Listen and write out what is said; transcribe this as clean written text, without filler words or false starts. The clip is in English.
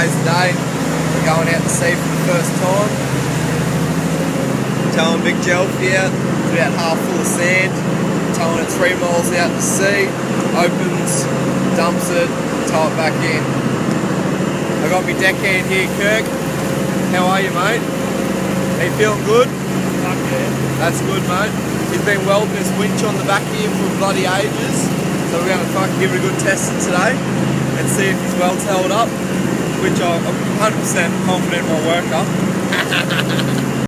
today's the day. We're going out to sea for the first time. Towing big jelly out, it's about half full of sand. Towing it 3 miles out to sea, opens, dumps it, tow it back in. I got my deckhand here, Kirk. How are you, mate? Are you feeling good? Fuck yeah. That's good, mate. He's been welding his winch on the back of him for bloody ages, so we're going to fucking give it a good test today and see if his weld's held up, which I'm 100% confident will work up.